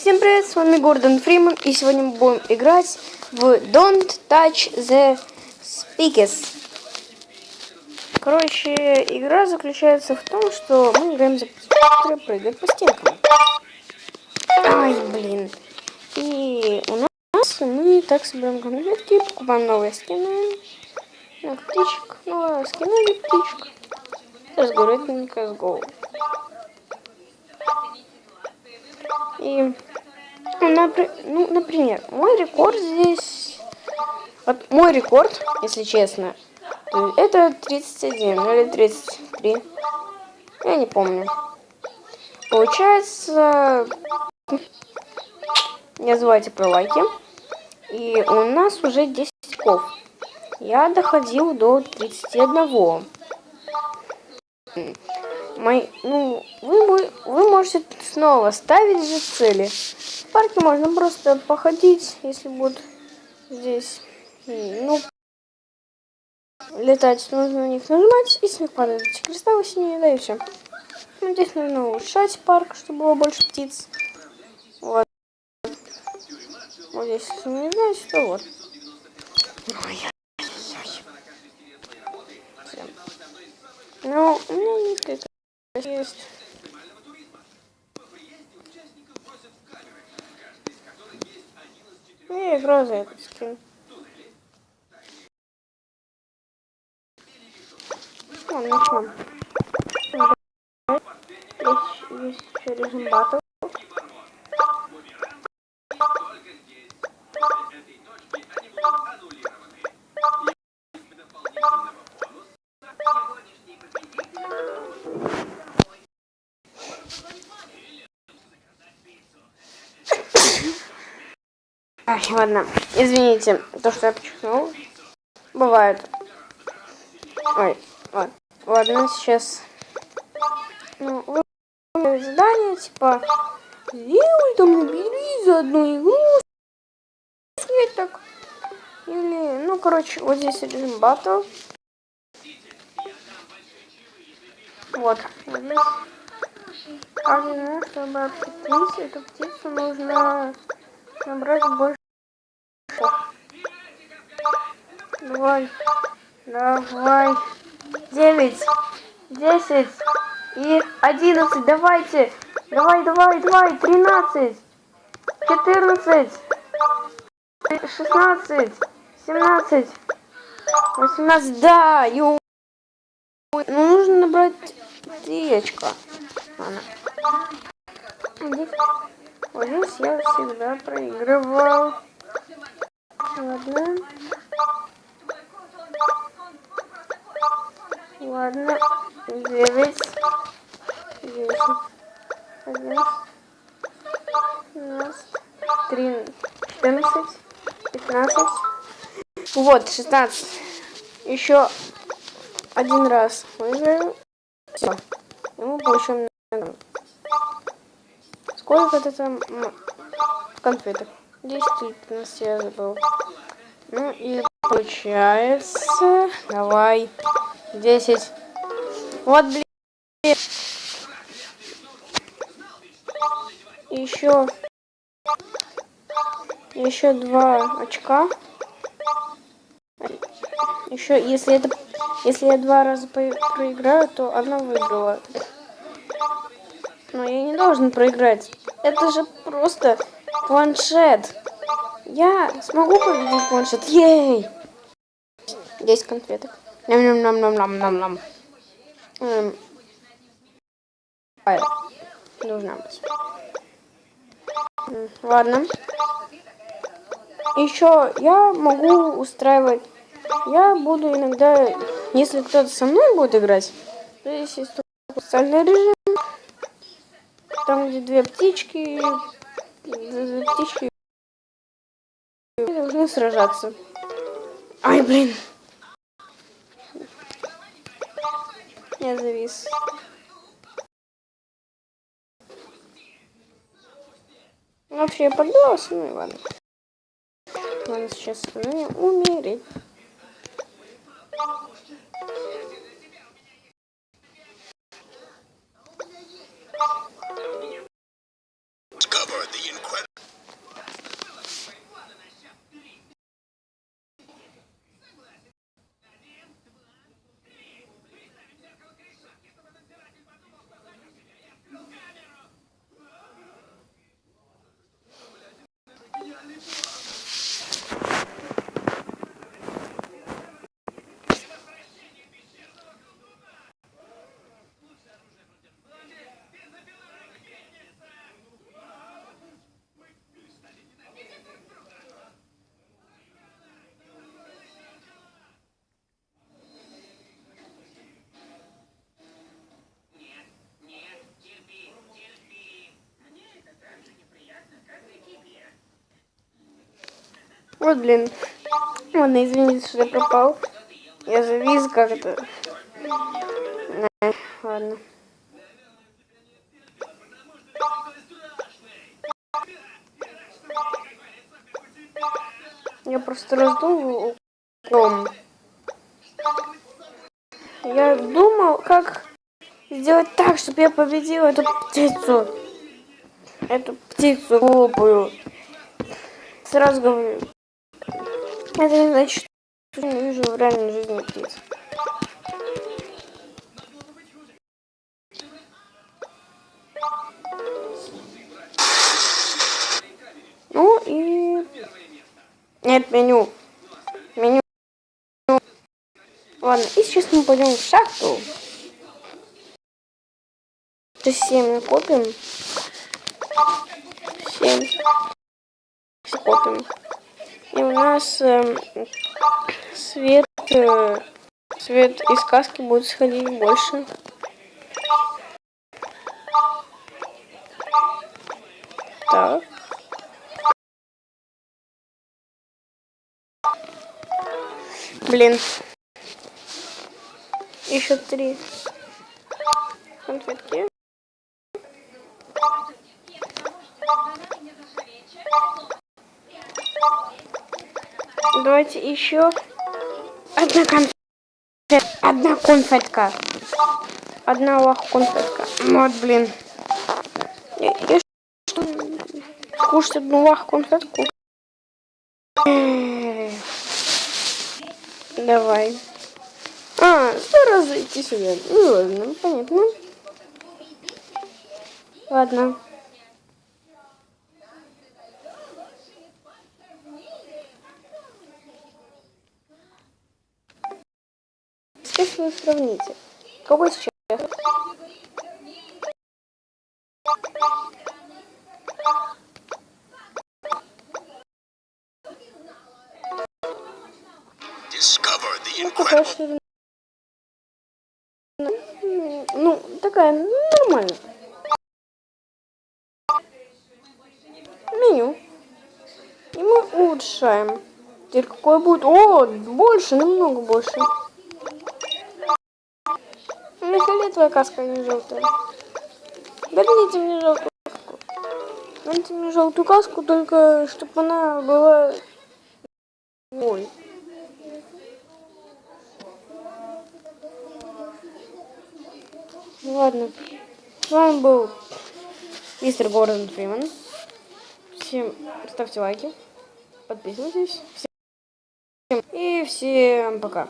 Всем привет, с вами Гордон Фриман, и сегодня мы будем играть в Don't Touch the Speakers. Короче, игра заключается в том, что мы играем за птичку, которая прыгает по стенкам. Ай, блин. И у нас мы так собираем конфетки, покупаем новые скины на птичек, новые скины для птичек. Разгородный CSGO. И, например, мой рекорд здесь... Вот мой рекорд, если честно, это 31 или 33. Я не помню. Получается, не забывайте про лайки. И у нас уже 10 очков. Я доходил до 31. Вы можете снова ставить же цели. В парке можно просто походить, если будут здесь, летать, нужно на них нажимать, и с них падают эти кристаллы синие, да и все. Здесь нужно улучшать парк, чтобы было больше птиц. Вот. Вот здесь, если вы не знаете, то вот. Ну, у меня несколько есть. Я играю за этот скин. Ладно, начнем. Есть еще режим батл. Ай, ладно, извините, то, что я почихнул. Бывает. Ой, ладно, сейчас. Ну, вы задание, типа, сделай там, набери за одну игру. Так. Или, ну, короче, вот здесь режим батл. Вот. Здесь каждый раз, чтобы обхитрить эту птицу, нужно набрать больше. Давай. 9, 10 и 11. Давайте. Давай. 13, 14, 16, 17, 18. Да, ну, нужно набрать 3 очка. Вот здесь я всегда проигрывал. Ладно. 9, 10, 11, 12, 13, 14, 15. Вот, 16. Еще один раз выиграем. Все. И мы получим награду. Сколько это там конфеток? 10 или 15, я забыл. Ну и получается... Давай. 10. Вот, блин. Еще 2 очка. Еще, если я 2 раза проиграю, то одна выиграла. Но я не должен проиграть. Это же просто планшет. Я смогу победить планшет. Ей! 10 конфеток. Нам. Должна быть. Ладно. Еще я могу устраивать. Я буду иногда, если кто-то со мной будет играть, то есть есть специальный режим, там где 2 птички должны сражаться. Ай, блин. Я завис. Вообще я поддался, ну и ладно. Надо сейчас умереть. Вот, блин. Ладно, извините, что я пропал. Я завис как-то. Ладно. Я просто раздумывал. Я думал, как сделать так, чтобы я победил эту птицу. Эту птицу глупую. Сразу говорю. Это не значит, что я не вижу в реальной жизни птиц. Ну и... Нет, меню. Меню. Ладно, и сейчас мы пойдем в шахту. 7 накопим. 7. Копим. И у нас свет из каски будет сходить больше. Так. Блин. Еще 3 конфетки. Давайте еще одна конфетка. Одна конфетка. Одна конфетка. Вот, блин. Я что, кушать одну конфетку? Давай. Сразу идти сюда. Ну ладно, понятно. Ладно. Сейчас вы сравните. Какой сейчас? Ну, такая ширина. Ну, такая нормальная. Меню. И мы улучшаем. Теперь какой будет? О, больше, намного больше. У меня фиолетовая каска, а не желтая. Верните мне желтую каску. Верните мне желтую каску, только чтобы она была... Ой. Ладно. С вами был мистер Гордон Фриман. Всем ставьте лайки, подписывайтесь. И всем пока.